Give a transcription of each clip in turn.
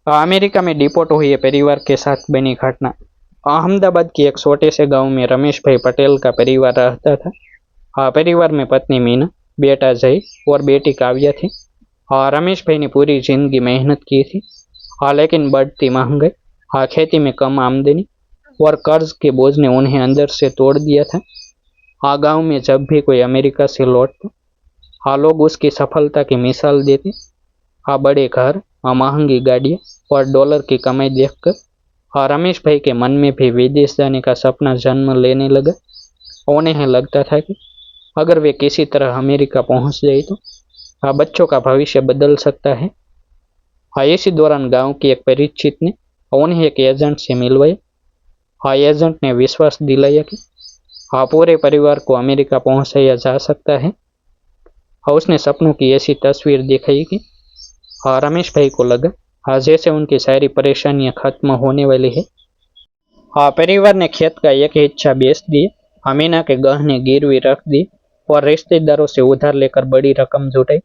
America में deport हुए परिवार के साथ बनी घटना। अहमदाबाद के एक छोटे से गांव में रमेश भाई पटेल का परिवार रहता था। परिवार में पत्नी मीना, बेटा जय और बेटी काव्या थी। रमेश भाई ने पूरी जिंदगी मेहनत की थी, लेकिन बढ़ती महंगाई, खेती में कम आमदनी और कर्ज के बोझ ने उन्हें अंदर से तोड़ दिया था। गांव में जब भी कोई अमेरिका से लौटता, लोग उसकी सफलता की मिसाल देते। बड़े घर, महंगी गाड़ियां और डॉलर की कमाई देखकर रमेश भाई के मन में भी विदेश जाने का सपना जन्म लेने लगा। उन्हें लगता था कि अगर वे किसी तरह अमेरिका पहुंच जाए तो बच्चों का भविष्य बदल सकता है। इसी दौरान गांव के एक परिचित ने उन्हें एक एजेंट से मिलवाया। एजेंट ने विश्वास दिलाया कि पूरे परिवार को अमेरिका पहुंचाया जा सकता है। उसने सपनों की ऐसी तस्वीर दिखाई कि रमेश भाई को लगा जैसे उनकी सारी परेशानियां खत्म होने वाली है। परिवार ने खेत का एक हिस्सा बेच दिया, मीना के गहने गिरवी रख दिए और रिश्तेदारों से उधार लेकर बड़ी रकम जुटाई।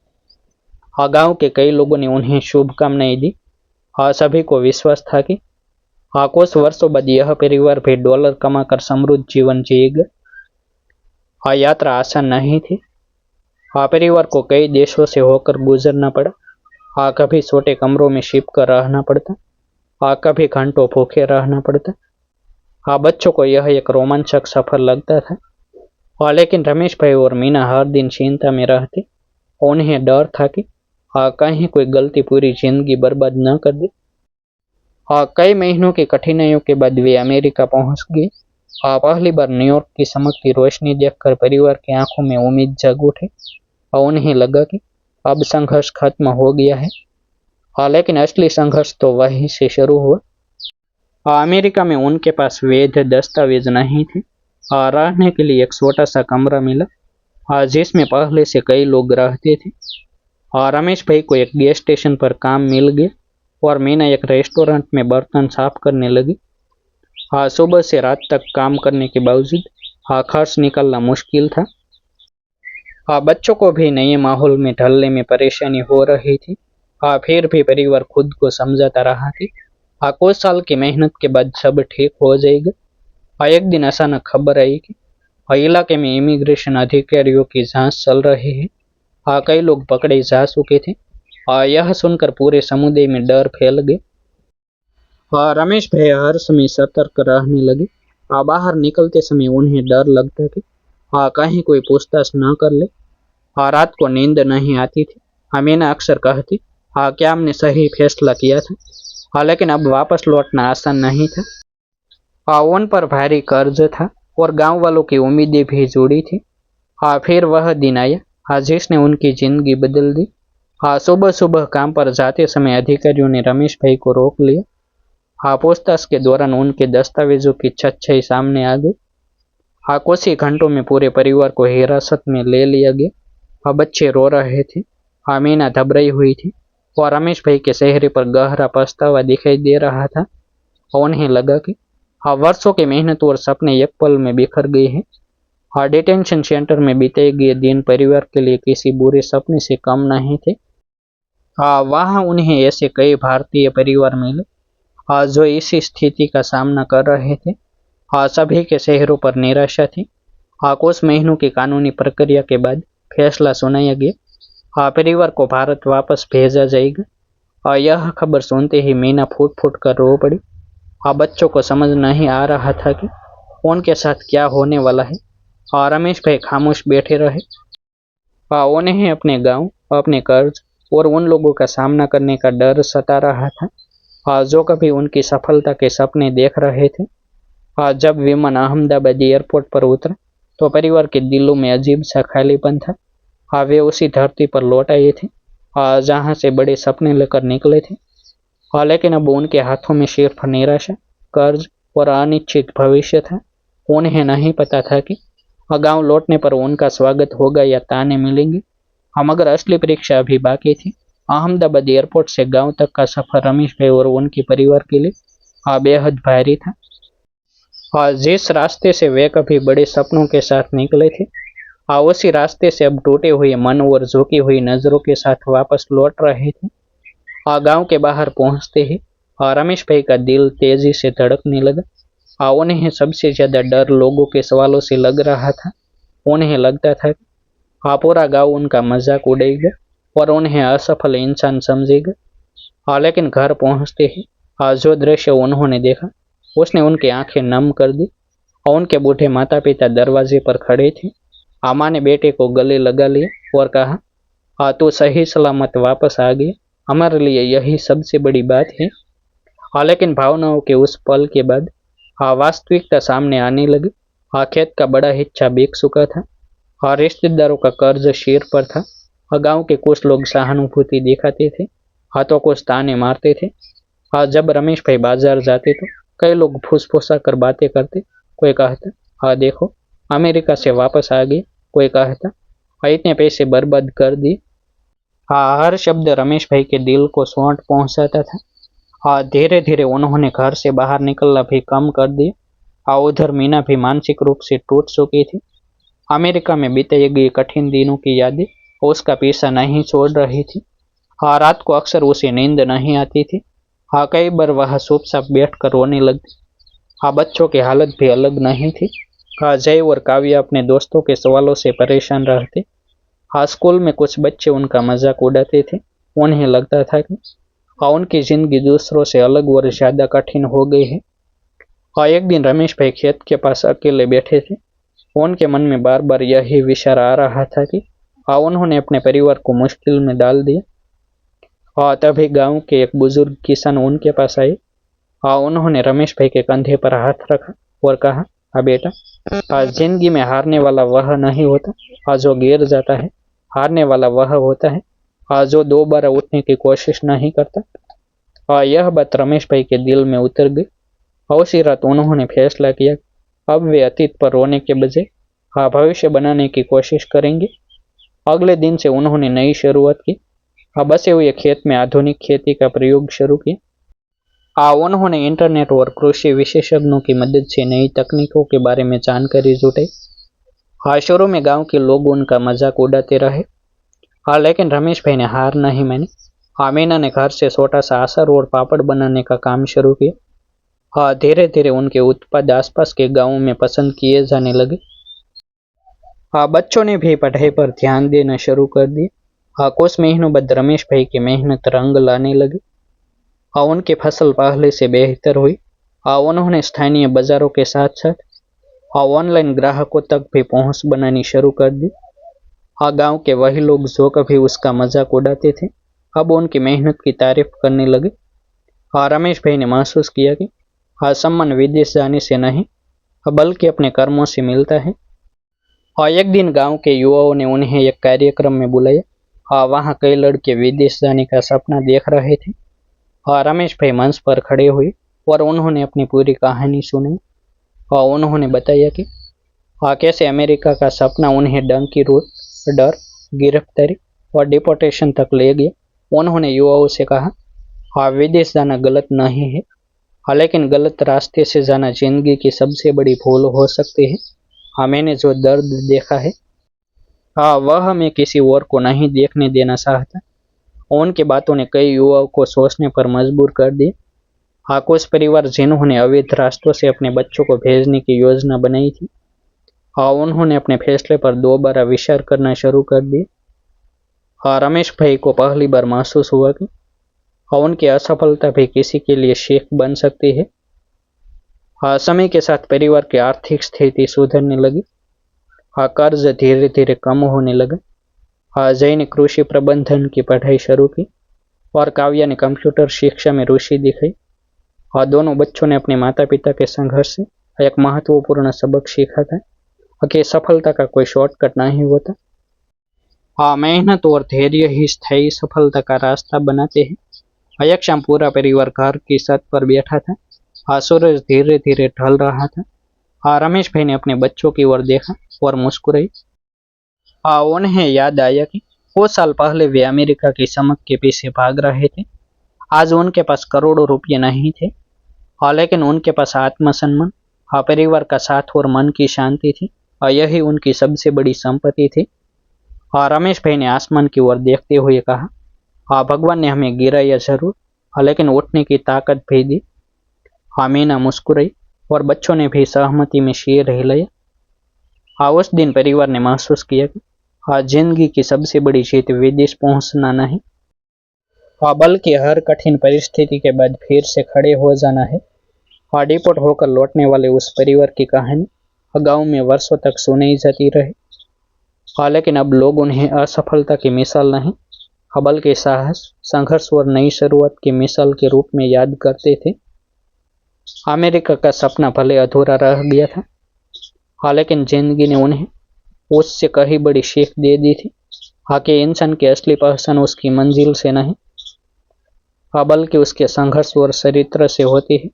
गांव के कई लोगों ने उन्हें शुभकामनाएं दी। सभी को विश्वास था कि कुछ वर्षों बाद यह परिवार भी डॉलर कमाकर समृद्ध जीवन जिएगा। यात्रा आसान नहीं थी। परिवार को कई देशों से होकर गुजरना पड़ा। कभी छोटे कमरों में छिप कर रहना पड़ता, कभी घंटों भूखे रहना पड़ता। बच्चों को यह एक रोमांचक सफर लगता था, लेकिन रमेश भाई और मीना हर दिन चिंता में रहते। उन्हें डर था कि कहीं कोई गलती पूरी जिंदगी बर्बाद न कर दे। कई महीनों की कठिनाइयों के बाद वे अमेरिका पहुंच गए। पहली बार न्यूयॉर्क की चमकती रोशनी देखकर परिवार की आंखों में उम्मीद जग उठी। उन्हें लगा कि अब संघर्ष खत्म हो गया है। लेकिन असली संघर्ष तो वहीं से शुरू हुआ। अमेरिका में उनके पास वैध दस्तावेज नहीं थे। रहने के लिए एक छोटा सा कमरा मिला, जिसमें पहले से कई लोग रहते थे। रमेश भाई को एक गैस स्टेशन पर काम मिल गया और मीना एक रेस्टोरेंट में बर्तन साफ करने लगी। सुबह से रात तक काम करने के बावजूद खर्च निकालना मुश्किल था। बच्चों को भी नए माहौल में ढलने में परेशानी हो रही थी। फिर भी परिवार खुद को समझाता रहा कि कुछ साल की मेहनत के बाद सब ठीक हो जाएगा। एक दिन अचानक खबर आई कि इलाके में इमिग्रेशन अधिकारियों की जांच चल रही है। कई लोग पकड़े जा चुके थे। यह सुनकर पूरे समुदाय में डर फैल गया। रमेश भाई हर समय सतर्क रहने लगे। बाहर निकलते समय उन्हें डर लगता कि कहीं कोई पूछताछ न कर ले। रात को नींद नहीं आती थी। मीना अक्सर कहती, क्या हमने सही फैसला किया था। लेकिन अब वापस लौटना आसान नहीं था। उन पर भारी कर्ज था और गांव वालों की उम्मीदें भी जुड़ी थी। फिर वह दिन आया जिसने उनकी जिंदगी बदल दी। सुबह सुबह काम पर जाते समय अधिकारियों ने रमेश भाई को रोक लिया। पूछताछ के दौरान उनके दस्तावेजों की सच्चाई सामने आ गई। कुछ ही घंटों में पूरे परिवार को हिरासत में ले लिया गया। बच्चे रो रहे थे, मीना घबराई हुई थी और रमेश भाई के चेहरे पर गहरा पछतावा दिखाई दे रहा था। उन्हें लगा कि वर्षों की मेहनत और सपने एक पल में बिखर गए हैं। डिटेंशन सेंटर में बिताए गए दिन परिवार के लिए किसी बुरे सपने से कम नहीं थे। वहाँ उन्हें ऐसे कई भारतीय परिवार मिले जो इसी स्थिति का सामना कर रहे थे। सभी के चेहरों पर निराशा थी। कुछ महीनों की कानूनी प्रक्रिया के बाद फैसला सुनाया गया। परिवार को भारत वापस भेजा जाएगा। यह खबर सुनते ही मीना फूट फूट कर रो पड़ी। बच्चों को समझ नहीं आ रहा था कि उनके साथ क्या होने वाला है। रमेश भाई खामोश बैठे रहे। उन्हें अपने गांव, अपने कर्ज और उन लोगों का सामना करने का डर सता रहा था जो कभी उनकी सफलता के सपने देख रहे थे। जब विमान अहमदाबाद एयरपोर्ट पर उतरा तो परिवार के दिलों में अजीब सा खालीपन था। वे उसी धरती पर लौट आए थे जहां से बड़े सपने लेकर निकले थे। लेकिन अब उनके हाथों में सिर्फ निराशा, कर्ज और अनिश्चित भविष्य था। उन्हें नहीं पता था कि गांव लौटने पर उनका स्वागत होगा या ताने मिलेंगे। मगर असली परीक्षा अभी बाकी थी। अहमदाबाद एयरपोर्ट से गांव तक का सफर रमेश भाई और उनके परिवार के लिए बेहद भारी था। जिस रास्ते से वे कभी बड़े सपनों के साथ निकले थे, उसी रास्ते से अब टूटे हुए मन और झुकी हुई नजरों के साथ वापस लौट रहे थे। गांव के बाहर पहुंचते ही रमेश भाई का दिल तेजी से धड़कने लगा। उन्हें सबसे ज्यादा डर लोगों के सवालों से लग रहा था। उन्हें लगता था कि पूरा गांव उनका मजाक उड़ाएगा और उन्हें असफल इंसान समझेगा। लेकिन घर पहुंचते ही जो दृश्य उन्होंने देखा उसने उनकी आंखें नम कर दी। और उनके बूढ़े माता पिता दरवाजे पर खड़े थे। माँ ने बेटे को गले लगा लिया और कहा, तू सही सलामत वापस आ गया, हमारे लिए यही सबसे बड़ी बात है। लेकिन भावनाओं के उस पल के बाद वास्तविकता सामने आने लगी। खेत का बड़ा हिस्सा बिक चुका था और रिश्तेदारों का कर्ज सिर पर था। गांव के कुछ लोग सहानुभूति दिखाते थे, तो कुछ ताने मारते थे। जब रमेश भाई बाजार जाते तो कई लोग फुसफुसा कर बातें करते। कोई कहता, देखो अमेरिका से वापस आ गए। कोई कहता, इतने पैसे बर्बाद कर दिए। हर शब्द रमेश भाई के दिल को चोट पहुंचाता था। धीरे धीरे उन्होंने घर से बाहर निकलना भी कम कर दिया। उधर मीना भी मानसिक रूप से टूट चुकी थी। अमेरिका में बीते गए कठिन दिनों की यादें उसका पीछा नहीं छोड़ रही थी। रात को अक्सर उसे नींद नहीं आती थी। कई बार वह चुपचाप बैठ कर रोने लगती। बच्चों की हालत भी अलग नहीं थी। जय और काव्य अपने दोस्तों के सवालों से परेशान रहते। स्कूल में कुछ बच्चे उनका मजाक उड़ाते थे। उन्हें लगता था कि उनकी जिंदगी दूसरों से अलग और ज्यादा कठिन हो गई है। एक दिन रमेश भाई खेत के पास अकेले बैठे थे। उनके मन में बार बार यही विचार आ रहा था कि उन्होंने अपने परिवार को मुश्किल में डाल दिया। तभी गांव के एक बुजुर्ग किसान उनके पास आए। उन्होंने रमेश भाई के कंधे पर हाथ रखा और कहा, बेटा, जिंदगी में हारने वाला वह नहीं होता जो गिर जाता है। हारने वाला वह होता है जो दोबारा उठने की कोशिश नहीं करता। यह बात रमेश भाई के दिल में उतर गई। उसी रात उन्होंने फैसला किया, अब वे अतीत पर रोने के बजाय भविष्य बनाने की कोशिश करेंगे। अगले दिन से उन्होंने नई शुरुआत की। बसे हुए खेत में आधुनिक खेती का प्रयोग शुरू किया। उन्होंने इंटरनेट और कृषि विशेषज्ञों की मदद से नई तकनीकों के बारे में जानकारी जुटाई। शुरू में गांव के लोग उनका मजाक उड़ाते रहे। लेकिन रमेश भाई ने हार नहीं मानी। मीना ने घर से छोटा सा अचार और पापड़ बनाने का काम शुरू किया। धीरे धीरे उनके उत्पाद आसपास के गांवों में पसंद किए जाने लगे। बच्चों ने भी पढ़ाई पर ध्यान देना शुरू कर दिया। कुछ महीनों बाद रमेश भाई की मेहनत रंग लाने लगी। उनकी फसल पहले से बेहतर हुई। उन्होंने स्थानीय बाजारों के साथ साथ ऑनलाइन ग्राहकों तक भी पहुंच बनानी शुरू कर दी। गांव के वही लोग जो कभी उसका मजाक उड़ाते थे अब उनकी मेहनत की तारीफ करने लगे। रमेश भाई ने महसूस किया कि सम्मान विदेश जाने से नहीं बल्कि अपने कर्मों से मिलता है। एक दिन गांव के युवाओं ने उन्हें एक कार्यक्रम में बुलाया। वहां कई लड़के विदेश जाने का सपना देख रहे थे। रमेश भाई मंच पर खड़े हुए और उन्होंने अपनी पूरी कहानी सुनी। उन्होंने बताया कि कैसे अमेरिका का सपना उन्हें डंकी रोड, डर, गिरफ्तारी और डिपोर्टेशन तक ले गया। उन्होंने युवाओं से कहा, विदेश जाना गलत नहीं है, लेकिन गलत रास्ते से जाना जिंदगी की सबसे बड़ी भूल हो सकती है। मैंने जो दर्द देखा है वह मैं किसी और को नहीं देखने देना चाहता। उनकी बातों ने कई युवाओं को सोचने पर मजबूर कर दिया। कुछ परिवार जिन्होंने अवैध रास्तों से अपने बच्चों को भेजने की योजना बनाई थी उन्होंने अपने फैसले पर दोबारा विचार करना शुरू कर दिया। रमेश भाई को पहली बार महसूस हुआ कि उनकी असफलता भी किसी के लिए सीख बन सकती है। समय के साथ परिवार की आर्थिक स्थिति सुधरने लगी। कर्ज धीरे धीरे कम होने लगा। जय ने कृषि प्रबंधन की पढ़ाई शुरू की और काव्या ने कंप्यूटर शिक्षा में रुचि दिखाई। दोनों बच्चों ने अपने माता पिता के संघर्ष से एक महत्वपूर्ण सबक सीखा था कि सफलता का कोई शॉर्टकट नहीं होता। मेहनत और धैर्य ही स्थायी सफलता का रास्ता बनाते हैं। एक शाम पूरा परिवार घर की छत पर बैठा था। सूरज धीरे धीरे ढल रहा था। रमेश भाई ने अपने बच्चों की ओर देखा और मुस्कुराई। उन्हें याद आया कि कुछ साल पहले वे अमेरिका की चमक के पीछे भाग रहे थे। आज उनके पास करोड़ों रुपये नहीं थे, लेकिन उनके पास आत्मसम्मान, परिवार का साथ और मन की शांति थी। यही उनकी सबसे बड़ी संपत्ति थी। रमेश भाई ने आसमान की ओर देखते हुए कहा, भगवान ने हमें गिराया जरूर, लेकिन उठने की ताकत भी दी। मीना मुस्कुराई और बच्चों ने भी सहमति में शेर हिलाया। उस दिन परिवार ने महसूस किया कि जिंदगी की सबसे बड़ी जीत विदेश पहुंचना नहीं, बल्कि हर कठिन परिस्थिति के बाद फिर से खड़े हो जाना है। डिपोर्ट होकर लौटने वाले उस परिवार की कहानी गांव में वर्षों तक सुनाई जाती रही। लेकिन अब लोग उन्हें असफलता की मिसाल नहीं, बल्कि साहस, संघर्ष और नई शुरुआत की मिसाल के रूप में याद करते थे। अमेरिका का सपना भले अधूरा रह गया था, लेकिन जिंदगी ने उन्हें उससे कहीं बड़ी सीख दे दी थी। कि इंसान की असली पहचान उसकी मंजिल से नहीं, बल्कि उसके संघर्ष और चरित्र से होती है।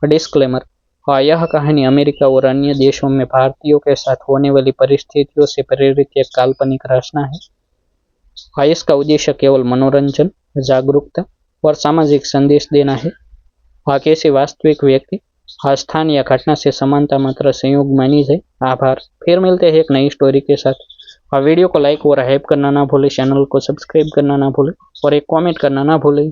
डिस्क्लेमर: यह कहानी अमेरिका और अन्य देशों में भारतीयों के साथ होने वाली परिस्थितियों से प्रेरित एक काल्पनिक रचना है। इसका उद्देश्य केवल मनोरंजन, जागरूकता और सामाजिक संदेश देना है। किसी वास्तविक व्यक्ति, स्थान या घटना से समानता मात्र संयोग मानी जाए। आभार। फिर मिलते हैं एक नई स्टोरी के साथ। वीडियो को लाइक और हाइप करना ना भूलें, चैनल को सब्सक्राइब करना ना भूलें और एक कमेंट करना ना भूलें।